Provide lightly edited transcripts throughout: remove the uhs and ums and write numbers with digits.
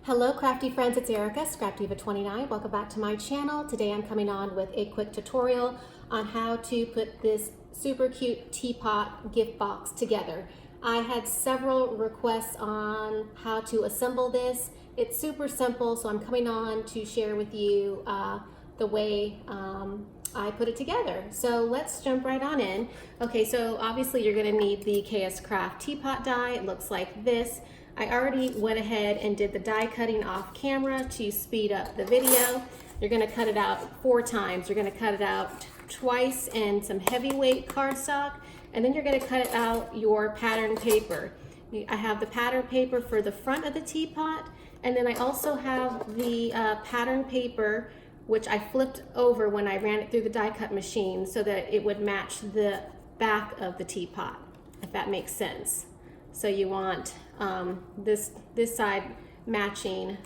Hello crafty friends, it's Erica, ScrapDiva29. Welcome back to my channel. Today I'm coming on with a quick tutorial on how to put this super cute teapot gift box together. I had several requests on how to assemble this. It's super simple, so I'm coming on to share with you the way I put it together. So let's jump right on in. Okay, so obviously you're gonna need the KS Craft teapot die. It looks like this. I already went ahead and did the die cutting off camera to speed up the video. You're gonna cut it out 4 times. You're gonna cut it out twice in some heavyweight cardstock, and then you're gonna cut out your pattern paper. I have the pattern paper for the front of the teapot, and then I also have the pattern paper which I flipped over when I ran it through the die cut machine so that it would match the back of the teapot, if that makes sense. So you want this side matching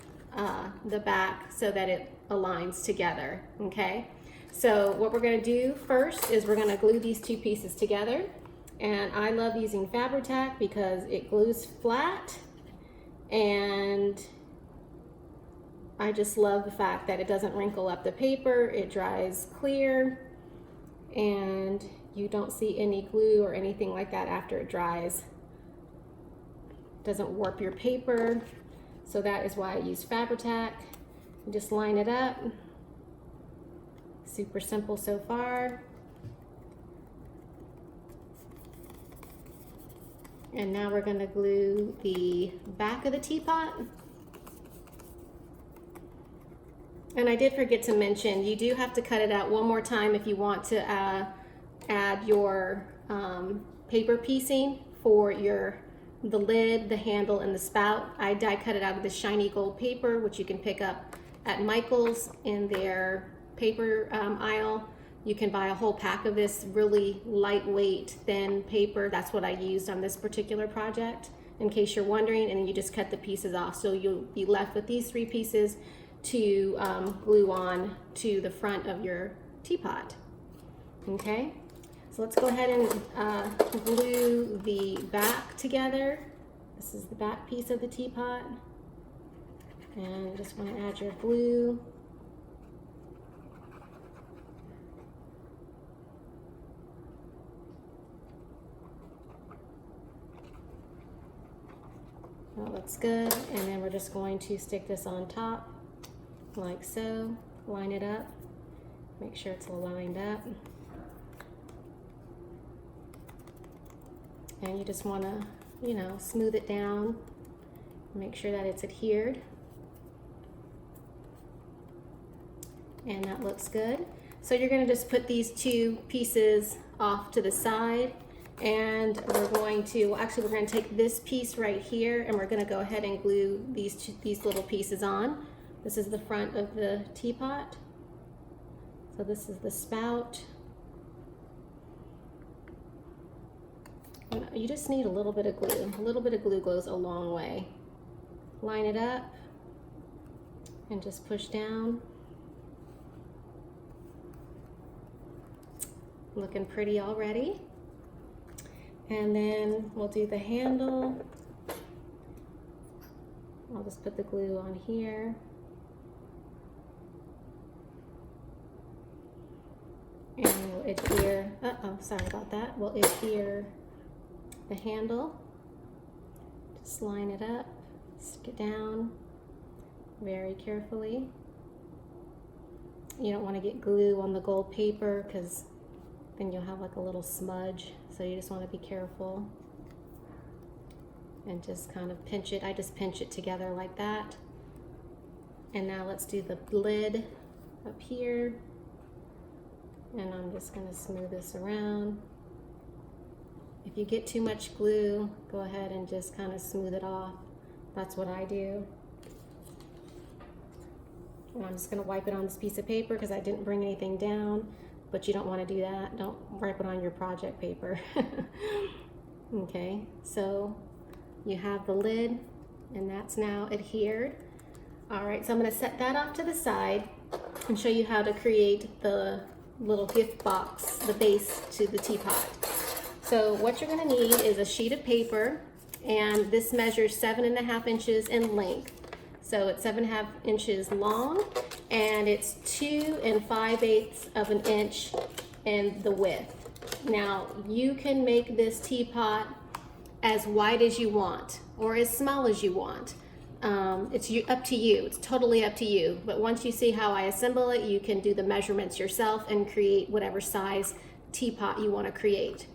the back so that it aligns together, okay? So what we're gonna do first is we're gonna glue these 2 pieces together. And I love using Fabri-Tac because it glues flat, and I just love the fact that it doesn't wrinkle up the paper, it dries clear, and you don't see any glue or anything like that after it dries. Doesn't warp your paper, so that is why I use Fabri-Tac. Just line it up. Super simple so far. And now we're going to glue the back of the teapot. And I did forget to mention, you do have to cut it out one more time if you want to add your paper piecing for the lid, the handle, and the spout. I die cut it out of the shiny gold paper, which you can pick up at Michael's in their paper aisle. You can buy a whole pack of this really lightweight, thin paper. That's what I used on this particular project, in case you're wondering, and then you just cut the pieces off. So you'll be left with these 3 pieces to glue on to the front of your teapot, okay? So let's go ahead and glue the back together. This is the back piece of the teapot. And you just want to add your glue. That looks good. And then we're just going to stick this on top like so. Line it up. Make sure it's lined up. And you just want to, you know, smooth it down, make sure that it's adhered. And that looks good. So you're going to just put these 2 pieces off to the side, and we're going to, well, actually we're going to take this piece right here, and we're going to go ahead and glue these little pieces on. This is the front of the teapot. So this is the spout. You just need a little bit of glue. A little bit of glue goes a long way. Line it up and just push down. Looking pretty already. And then we'll do the handle. I'll just put the glue on here. And we'll adhere, sorry about that. We'll adhere the handle. Just line it up, stick it down very carefully. You don't want to get glue on the gold paper because then you'll have like a little smudge, so you just want to be careful and just kind of pinch it. I just pinch it together like that. And now let's do the lid up here, and I'm just going to smooth this around. If you get too much glue, go ahead and just kind of smooth it off. That's what I do. And I'm just going to wipe it on this piece of paper because I didn't bring anything down, but you don't want to do that. Don't wipe it on your project paper. Okay, so you have the lid, and that's now adhered. All right, so I'm going to set that off to the side and show you how to create the little gift box, the base to the teapot. So what you're going to need is a sheet of paper, and this measures 7.5 inches in length. So it's 7.5 inches long, and it's 2 5/8 of an inch in the width. Now you can make this teapot as wide as you want or as small as you want. It's up to you. It's totally up to you. But once you see how I assemble it, you can do the measurements yourself and create whatever size teapot you want to create.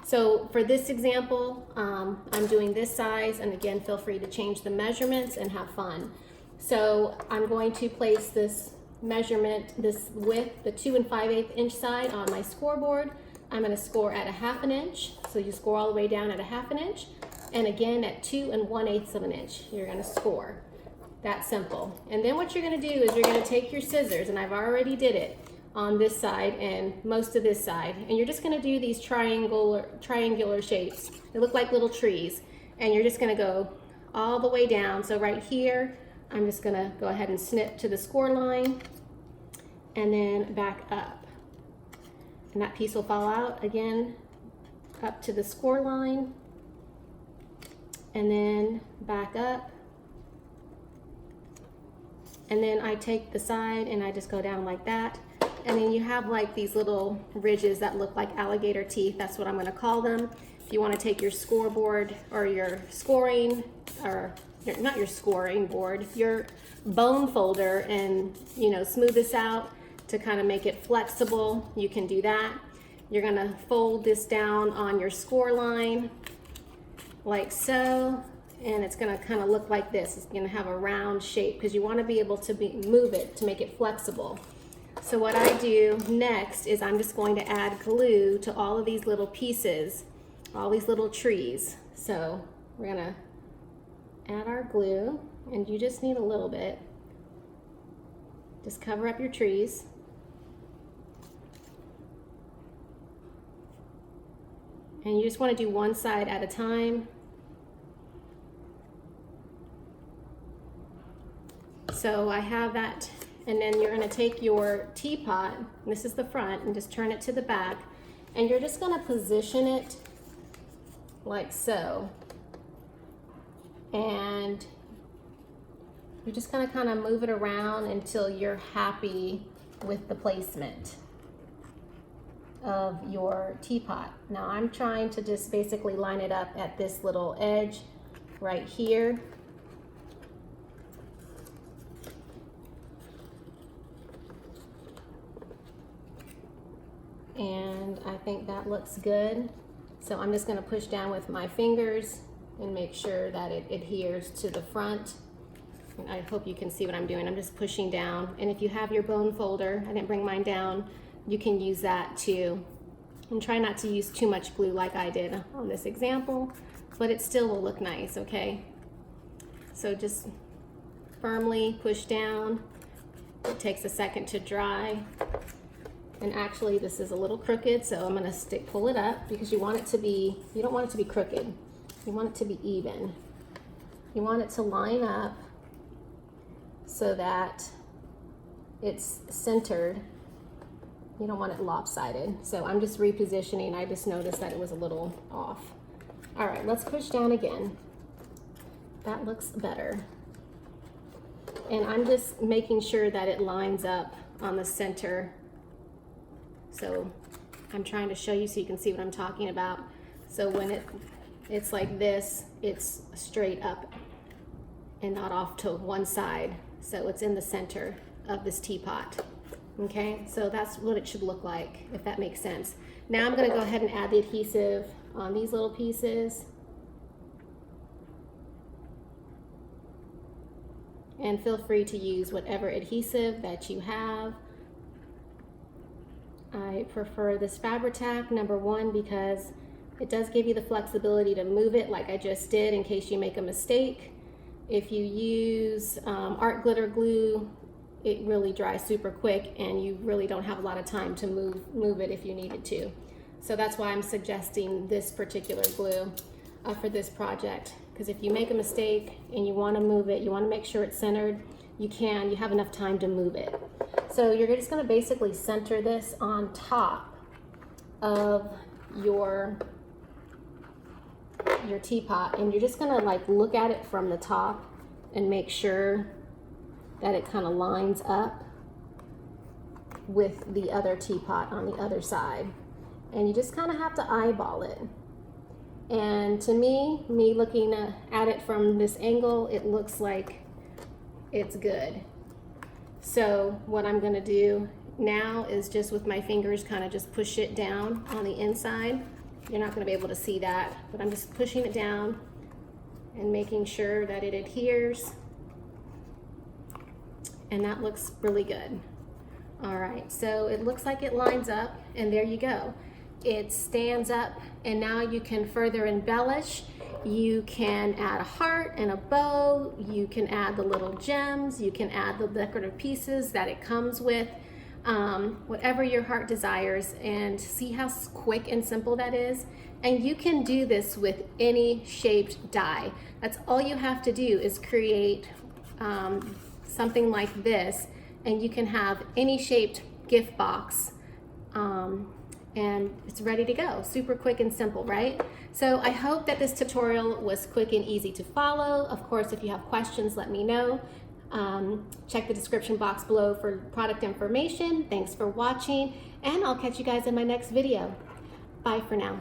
So for this example, I'm doing this size, and again, feel free to change the measurements and have fun. So I'm going to place this measurement, this width, the 2 5/8 inch side on my scoreboard. I'm going to score at 1/2 inch. So you score all the way down at 1/2 inch. And again, at 2 1/8 of an inch, you're going to score. That's simple. And then what you're going to do is you're going to take your scissors, and I've already did it on this side and most of this side, and you're just going to do these triangular shapes. They look like little trees, and you're just going to go all the way down. So right here, I'm just going to go ahead and snip to the score line and then back up. And that piece will fall out again up to the score line, and then back up. And then I take the side and I just go down like that. And then you have like these little ridges that look like alligator teeth. That's what I'm going to call them. If you want to take your scoreboard or your scoring, or not your scoring board, your bone folder, and smooth this out to kind of make it flexible, you can do that. You're going to fold this down on your score line like so, and it's going to kind of look like this. It's going to have a round shape because you want to be able to move it to make it flexible. So what I do next is I'm just going to add glue to all of these little pieces, all these little trees. So we're going to add our glue, and you just need a little bit. Just cover up your trees. And you just want to do one side at a time. So I have that, and then you're going to take your teapot, and this is the front, and just turn it to the back, and you're just going to position it like so. And you're just going to kind of move it around until you're happy with the placement of your teapot. Now I'm trying to just basically line it up at this little edge right here. And I think that looks good. So I'm just going to push down with my fingers and make sure that it adheres to the front. And I hope you can see what I'm doing. I'm just pushing down. And if you have your bone folder, I didn't bring mine down, you can use that too. And try not to use too much glue like I did on this example, but it still will look nice, okay? So just firmly push down. It takes a second to dry. And actually this is a little crooked, so I'm gonna pull it up because you want it to be, you don't want it to be crooked. You want it to be even. You want it to line up so that it's centered. You don't want it lopsided. So I'm just repositioning. I just noticed that it was a little off. All right, let's push down again. That looks better. And I'm just making sure that it lines up on the center. So I'm trying to show you so you can see what I'm talking about. So when it's like this, it's straight up and not off to one side. So it's in the center of this teapot. Okay, so that's what it should look like, if that makes sense. Now I'm going to go ahead and add the adhesive on these little pieces. And feel free to use whatever adhesive that you have. I prefer this Fabri-Tac #1 because it does give you the flexibility to move it like I just did in case you make a mistake. If you use art glitter glue, it really dries super quick and you really don't have a lot of time to move it if you needed to. So that's why I'm suggesting this particular glue for this project, because if you make a mistake and you want to move it, you want to make sure it's centered, you have enough time to move it. So you're just going to basically center this on top of your teapot, and you're just going to like look at it from the top and make sure that it kind of lines up with the other teapot on the other side. And you just kind of have to eyeball it. And to me looking at it from this angle, it looks like it's good. So what I'm gonna do now is just with my fingers kind of just push it down on the inside. You're not gonna be able to see that, but I'm just pushing it down and making sure that it adheres. And that looks really good. All right, so it looks like it lines up, and there you go. It stands up, and now you can further embellish. You can add a heart and a bow. You can add the little gems. You can add the decorative pieces that it comes with, whatever your heart desires, and see how quick and simple that is. And you can do this with any shaped die. That's all you have to do is create something like this, and you can have any shaped gift box, and it's ready to go. Super quick and simple, right? So I hope that this tutorial was quick and easy to follow. Of course, if you have questions, let me know. Check the description box below for product information. Thanks for watching, and I'll catch you guys in my next video. Bye for now.